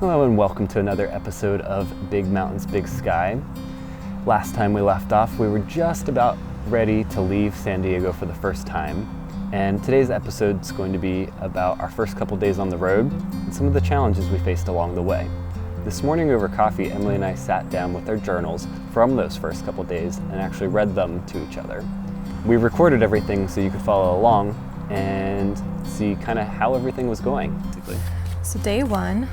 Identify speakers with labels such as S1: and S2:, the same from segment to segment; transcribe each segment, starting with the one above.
S1: Hello and welcome to another episode of Big Mountains, Big Sky. Last time we left off, we were just about ready to leave San Diego for the first time. And today's episode is going to be about our first couple days on the road and some of the challenges we faced along the way. This morning over coffee, Emily and I sat down with our journals from those first couple days and actually read them to each other. We recorded everything so you could follow along and see kind of how everything was going.
S2: So day one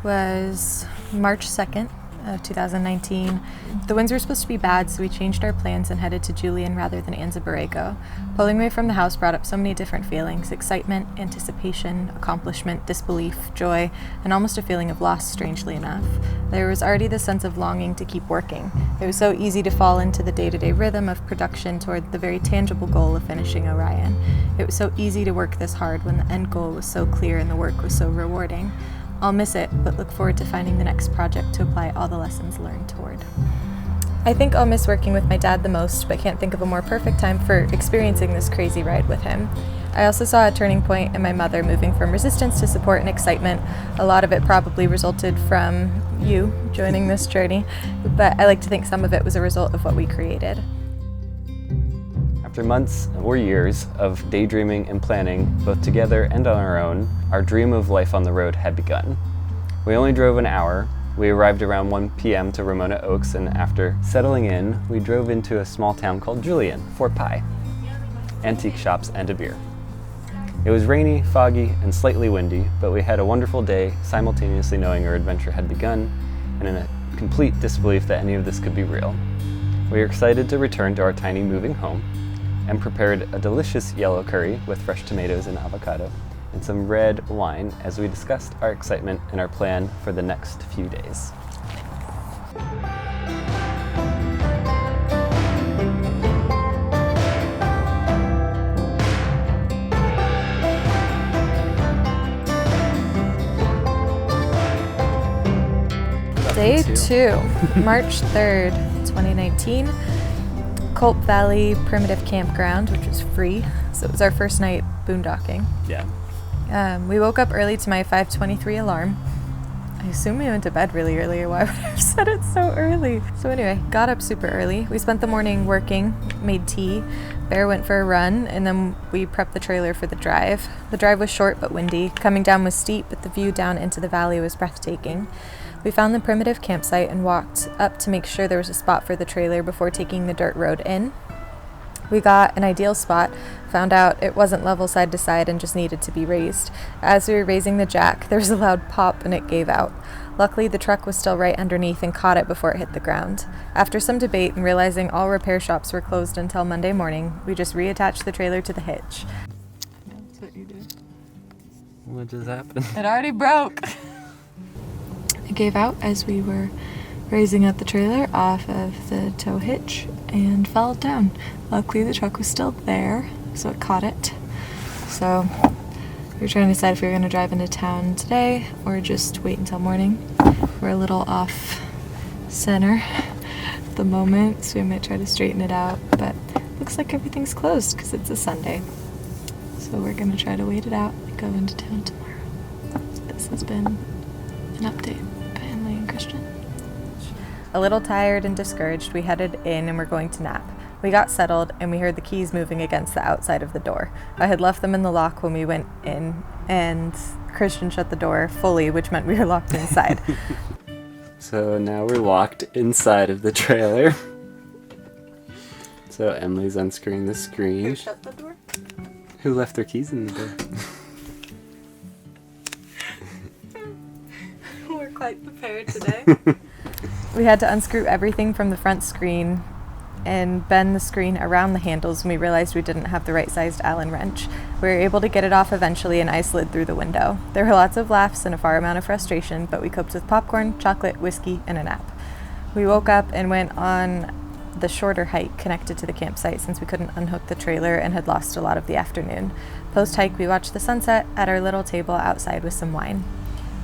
S2: was March 2nd of 2019. The winds were supposed to be bad, so we changed our plans and headed to Julien rather than Anza-Borrego. Pulling away from the house brought up so many different feelings: excitement, anticipation, accomplishment, disbelief, joy, and almost a feeling of loss, strangely enough. There was already the sense of longing to keep working. It was so easy to fall into the day-to-day rhythm of production toward the very tangible goal of finishing Orion. It was so easy to work this hard when the end goal was so clear and the work was so rewarding. I'll miss it, but look forward to finding the next project to apply all the lessons learned toward. I think I'll miss working with my dad the most, but can't think of a more perfect time for experiencing this crazy ride with him. I also saw a turning point in my mother moving from resistance to support and excitement. A lot of it probably resulted from you joining this journey, but I like to think some of it was a result of what we created.
S1: After months or years of daydreaming and planning, both together and on our own, our dream of life on the road had begun. We only drove an hour. We arrived around 1 p.m. to Ramona Oaks, and after settling in, we drove into a small town called Julien for pie, antique shops, and a beer. It was rainy, foggy, and slightly windy, but we had a wonderful day, simultaneously knowing our adventure had begun, and in a complete disbelief that any of this could be real. We were excited to return to our tiny moving home, and prepared a delicious yellow curry with fresh tomatoes and avocado, and some red wine as we discussed our excitement and our plan for the next few days.
S2: Day two, March 3rd, 2019. Culp Valley Primitive Campground, which was free, so it was our first night boondocking.
S1: Yeah.
S2: We woke up early to my 5:23 alarm. I assume we went to bed really early, or why would I have said it so early? So anyway, got up super early. We spent the morning working, made tea, Bear went for a run, and then we prepped the trailer for the drive. The drive was short but windy. Coming down was steep, but the view down into the valley was breathtaking. We found the primitive campsite and walked up to make sure there was a spot for the trailer before taking the dirt road in. We got an ideal spot, found out it wasn't level side to side and just needed to be raised. As we were raising the jack, there was a loud pop and it gave out. Luckily, the truck was still right underneath and caught it before it hit the ground. After some debate and realizing all repair shops were closed until Monday morning, we just reattached the trailer to the hitch. That's what you did.
S1: What just happened?
S2: It already broke. It gave out as we were raising up the trailer off of the tow hitch and fell down. Luckily, the truck was still there, so it caught it. So we were trying to decide if we were going to drive into town today or just wait until morning. We're a little off center at the moment, so we might try to straighten it out, but looks like everything's closed because it's a Sunday. So we're going to try to wait it out and go into town tomorrow. This has been an update by Emily and Christian. A little tired and discouraged, we headed in and were going to nap. We got settled and we heard the keys moving against the outside of the door. I had left them in the lock when we went in, and Christian shut the door fully, which meant we were locked inside.
S1: So now we're locked inside of the trailer. So Emily's unscrewing the screen.
S2: Who shut the door?
S1: Who left their keys in the door?
S2: We're quite prepared today. We had to unscrew everything from the front screen and bend the screen around the handles when we realized we didn't have the right sized Allen wrench. We were able to get it off eventually, and I slid through the window. There were lots of laughs and a far amount of frustration, but we coped with popcorn, chocolate, whiskey, and a nap. We woke up and went on the shorter hike connected to the campsite since we couldn't unhook the trailer and had lost a lot of the afternoon. Post-hike, we watched the sunset at our little table outside with some wine.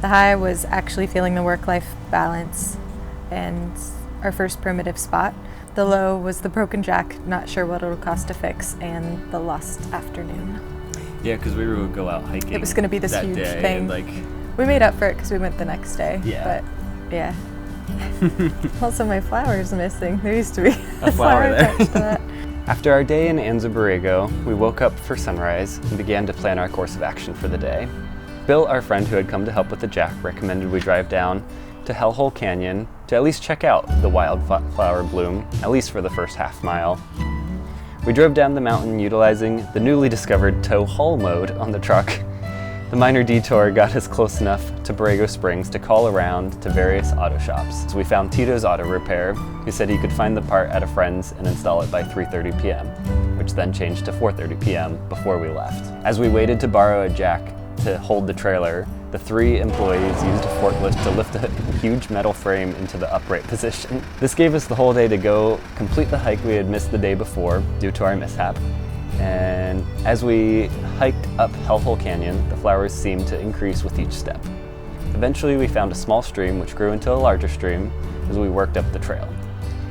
S2: The high was actually feeling the work-life balance and our first primitive spot. The low was the broken jack, not sure what it'll cost to fix, and the lost afternoon.
S1: Yeah, because we were going to go out hiking.
S2: It was going to be this huge
S1: day,
S2: thing.
S1: And, like,
S2: We made up for it because we went the next day.
S1: Yeah.
S2: But yeah. Also, my flower's missing. There used to be
S1: a flower there.
S2: attached to that.
S1: After our day in Anza-Borrego, we woke up for sunrise and began to plan our course of action for the day. Bill, our friend who had come to help with the jack, recommended we drive down to Hellhole Canyon to at least check out the wildflower bloom, at least for the first half mile. We drove down the mountain utilizing the newly discovered tow haul mode on the truck. The minor detour got us close enough to Borrego Springs to call around to various auto shops. So we found Tito's Auto Repair, who said he could find the part at a friend's and install it by 3:30 p.m., which then changed to 4:30 p.m. before we left. As we waited to borrow a jack to hold the trailer, the 3 employees used a forklift to lift a huge metal frame into the upright position. This gave us the whole day to go complete the hike we had missed the day before due to our mishap. And as we hiked up Hellhole Canyon, the flowers seemed to increase with each step. Eventually we found a small stream which grew into a larger stream as we worked up the trail.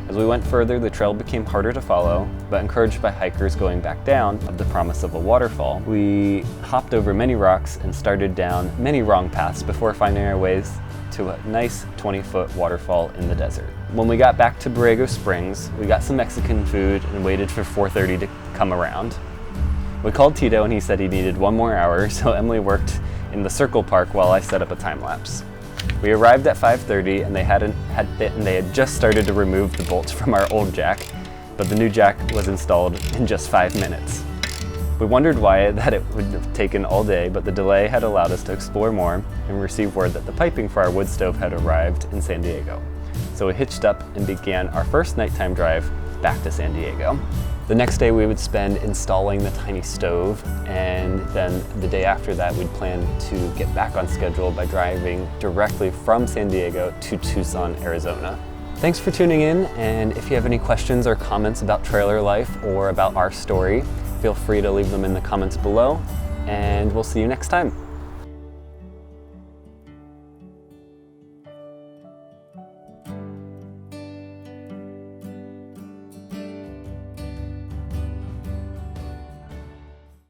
S1: As we went further, the trail became harder to follow, but encouraged by hikers going back down of the promise of a waterfall, we hopped over many rocks and started down many wrong paths before finding our ways to a nice 20-foot waterfall in the desert. When we got back to Borrego Springs, we got some Mexican food and waited for 4:30 to come around. We called Tito and he said he needed 1 more hour, so Emily worked in the circle park while I set up a time lapse. We arrived at 5:30 and they had just started to remove the bolts from our old jack, but the new jack was installed in just 5 minutes. We wondered why that it would have taken all day, but the delay had allowed us to explore more and receive word that the piping for our wood stove had arrived in San Diego. So we hitched up and began our first nighttime drive back to San Diego. The next day we would spend installing the tiny stove, and then the day after that we'd plan to get back on schedule by driving directly from San Diego to Tucson, Arizona. Thanks for tuning in, and if you have any questions or comments about trailer life or about our story, feel free to leave them in the comments below, and we'll see you next time.